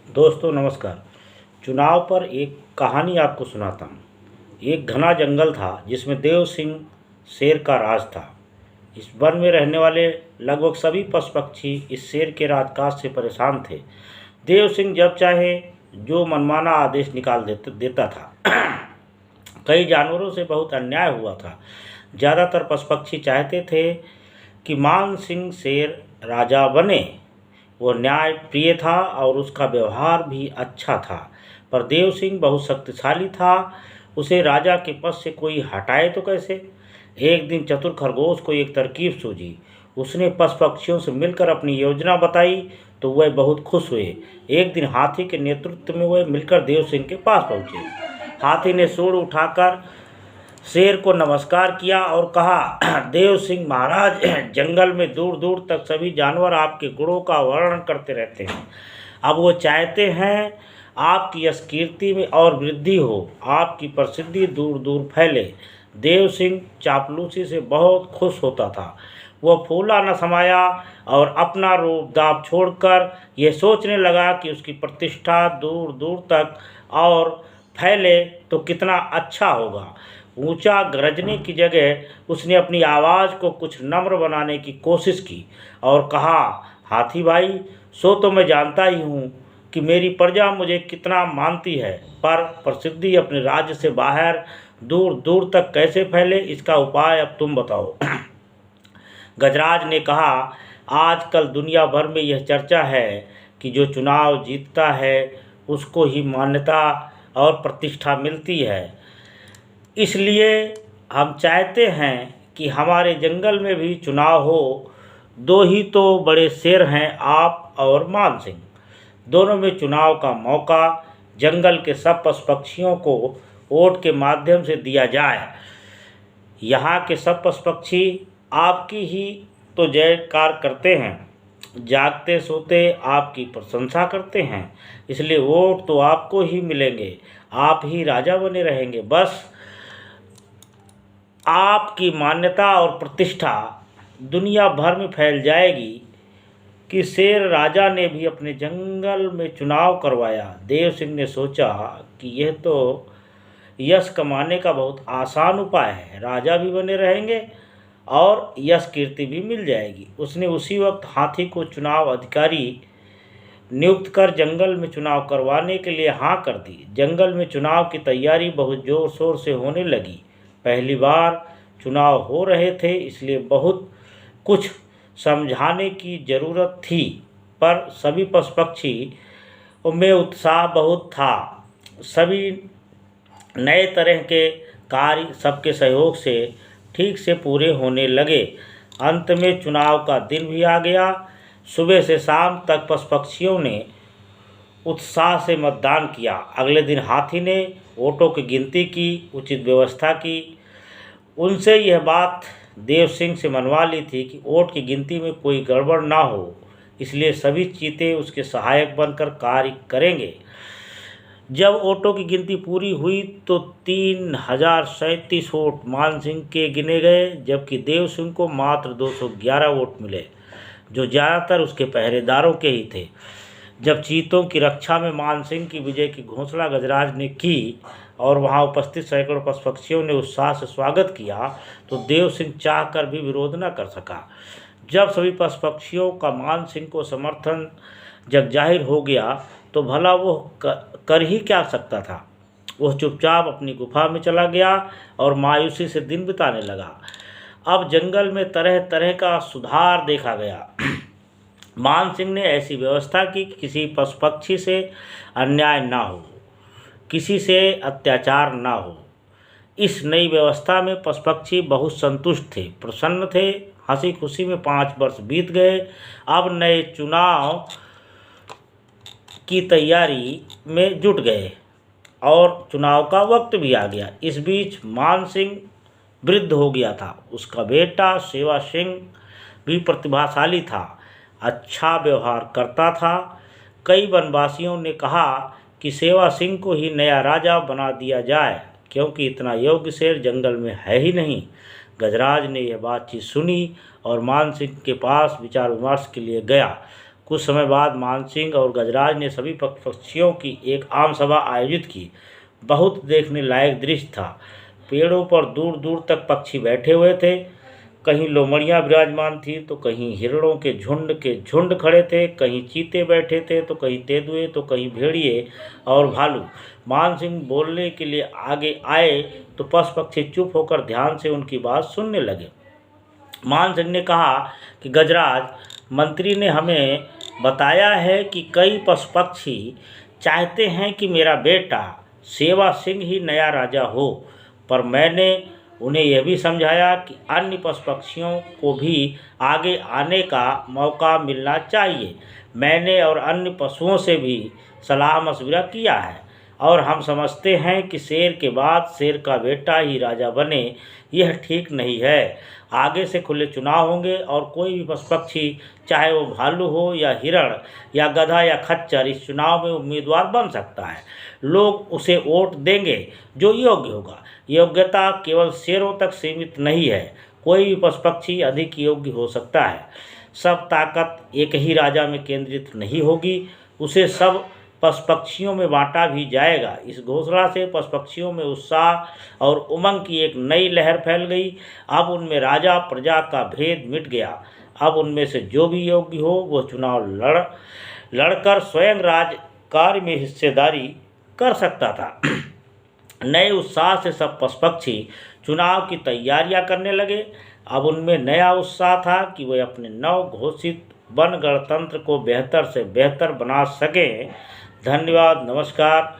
दोस्तों नमस्कार। चुनाव पर एक कहानी आपको सुनाता हूँ। एक घना जंगल था जिसमें देव सिंह शेर का राज था। इस वन में रहने वाले लगभग सभी पशु पक्षी इस शेर के राजकाज से परेशान थे। देव सिंह जब चाहे जो मनमाना आदेश निकाल देता था। कई जानवरों से बहुत अन्याय हुआ था। ज़्यादातर पशु पक्षी चाहते थे कि मान सिंह शेर राजा बने। वो न्याय प्रिय था और उसका व्यवहार भी अच्छा था। पर देव सिंह बहुत शक्तिशाली था। उसे राजा के पद से कोई हटाए तो कैसे। एक दिन चतुर खरगोश को एक तरकीब सूझी। उसने पशु पक्षियों से मिलकर अपनी योजना बताई तो वह बहुत खुश हुए। एक दिन हाथी के नेतृत्व में वह मिलकर देव सिंह के पास पहुँचे। हाथी ने सूंड उठाकर शेर को नमस्कार किया और कहा, देव सिंह महाराज, जंगल में दूर दूर तक सभी जानवर आपके गुणों का वर्णन करते रहते हैं। अब वो चाहते हैं आपकी यश कीर्ति में और वृद्धि हो, आपकी प्रसिद्धि दूर दूर फैले। देव सिंह चापलूसी से बहुत खुश होता था। वह फूला न समाया और अपना रूप दाब छोड़कर यह सोचने लगा कि उसकी प्रतिष्ठा दूर दूर तक और फैले तो कितना अच्छा होगा। ऊंचा गरजने की जगह उसने अपनी आवाज़ को कुछ नम्र बनाने की कोशिश की और कहा, हाथी भाई, सो तो मैं जानता ही हूँ कि मेरी प्रजा मुझे कितना मानती है, पर प्रसिद्धि अपने राज्य से बाहर दूर दूर तक कैसे फैले, इसका उपाय अब तुम बताओ। गजराज ने कहा, आजकल दुनिया भर में यह चर्चा है कि जो चुनाव जीतता है उसको ही मान्यता और प्रतिष्ठा मिलती है। इसलिए हम चाहते हैं कि हमारे जंगल में भी चुनाव हो। दो ही तो बड़े शेर हैं, आप और मान सिंह। दोनों में चुनाव का मौका जंगल के सब पशु पक्षियों को वोट के माध्यम से दिया जाए। यहाँ के सब पशु पक्षी आपकी ही तो जयकार करते हैं, जागते सोते आपकी प्रशंसा करते हैं। इसलिए वोट तो आपको ही मिलेंगे, आप ही राजा बने रहेंगे। बस आपकी मान्यता और प्रतिष्ठा दुनिया भर में फैल जाएगी कि शेर राजा ने भी अपने जंगल में चुनाव करवाया। देव सिंह ने सोचा कि यह तो यश कमाने का बहुत आसान उपाय है, राजा भी बने रहेंगे और यश कीर्ति भी मिल जाएगी। उसने उसी वक्त हाथी को चुनाव अधिकारी नियुक्त कर जंगल में चुनाव करवाने के लिए हाँ कर दी। जंगल में चुनाव की तैयारी बहुत जोर शोर से होने लगी। पहली बार चुनाव हो रहे थे, इसलिए बहुत कुछ समझाने की ज़रूरत थी, पर सभी पशु पक्षी में उत्साह बहुत था। सभी नए तरह के कार्य सबके सहयोग से ठीक से पूरे होने लगे। अंत में चुनाव का दिन भी आ गया। सुबह से शाम तक पशु पक्षियों ने उत्साह से मतदान किया। अगले दिन हाथी ने वोटों की गिनती की, उचित व्यवस्था की। उनसे यह बात देव सिंह से मनवा ली थी कि वोट की गिनती में कोई गड़बड़ ना हो, इसलिए सभी चीते उसके सहायक बनकर कार्य करेंगे। जब वोटों की गिनती पूरी हुई तो 3037 वोट मान सिंह के गिने गए, जबकि देव सिंह को मात्र 211 वोट मिले, जो ज़्यादातर उसके पहरेदारों के ही थे। जब चीतों की रक्षा में मान सिंह की विजय की घोषणा गजराज ने की और वहां उपस्थित सैकड़ों पशु पक्षियों ने उत्साह से स्वागत किया, तो देव सिंह चाह कर भी विरोध न कर सका। जब सभी पशु पक्षियों का मान सिंह को समर्थन जग जाहिर हो गया तो भला वो कर ही क्या सकता था। वह चुपचाप अपनी गुफा में चला गया और मायूसी से दिन बिताने लगा। अब जंगल में तरह तरह का सुधार देखा गया। मान सिंह ने ऐसी व्यवस्था की कि किसी पशु पक्षी से अन्याय ना हो, किसी से अत्याचार ना हो। इस नई व्यवस्था में पशु पक्षी बहुत संतुष्ट थे, प्रसन्न थे। हंसी खुशी में 5 वर्ष बीत गए। अब नए चुनाव की तैयारी में जुट गए और चुनाव का वक्त भी आ गया। इस बीच मान सिंह वृद्ध हो गया था। उसका बेटा सेवा सिंह भी प्रतिभाशाली था, अच्छा व्यवहार करता था। कई वनवासियों ने कहा कि सेवा सिंह को ही नया राजा बना दिया जाए, क्योंकि इतना योग्य शेर जंगल में है ही नहीं। गजराज ने यह बातचीत सुनी और मान सिंह के पास विचार विमर्श के लिए गया। कुछ समय बाद मानसिंह और गजराज ने सभी पक्षियों की एक आम सभा आयोजित की। बहुत देखने लायक दृश्य था। पेड़ों पर दूर दूर तक पक्षी बैठे हुए थे। कहीं लोमड़ियाँ विराजमान थी तो कहीं हिरणों के झुंड खड़े थे, कहीं चीते बैठे थे तो कहीं तेंदुए तो कहीं भेड़िए और भालू। मानसिंह बोलने के लिए आगे आए तो पशु पक्षी चुप होकर ध्यान से उनकी बात सुनने लगे। मान सिंह ने कहा कि गजराज, मंत्री ने हमें बताया है कि कई पशु पक्षी चाहते हैं कि मेरा बेटा सेवा सिंह ही नया राजा हो, पर मैंने उन्हें यह भी समझाया कि अन्य पशु पक्षियों को भी आगे आने का मौका मिलना चाहिए। मैंने और अन्य पशुओं से भी सलाह मशविरा किया है और हम समझते हैं कि शेर के बाद शेर का बेटा ही राजा बने, यह ठीक नहीं है। आगे से खुले चुनाव होंगे और कोई भी पशु पक्षी, चाहे वो भालू हो या हिरण या गधा या खच्चर, इस चुनाव में उम्मीदवार बन सकता है। लोग उसे वोट देंगे जो योग्य होगा। योग्यता केवल शेरों तक सीमित नहीं है, कोई भी पशु पक्षी अधिक योग्य हो सकता है। सब ताकत एक ही राजा में केंद्रित नहीं होगी, उसे सब पशु पक्षियों में बांटा भी जाएगा। इस घोषणा से पशु पक्षियों में उत्साह और उमंग की एक नई लहर फैल गई। अब उनमें राजा प्रजा का भेद मिट गया। अब उनमें से जो भी योग्य हो वह चुनाव लड़कर स्वयं राज कार्य में हिस्सेदारी कर सकता था। नए उत्साह से सब पशु पक्षी चुनाव की तैयारियां करने लगे। अब उनमें नया उत्साह था कि वे अपने नव घोषित वन गणतंत्र को बेहतर से बेहतर बना सकें। धन्यवाद, नमस्कार।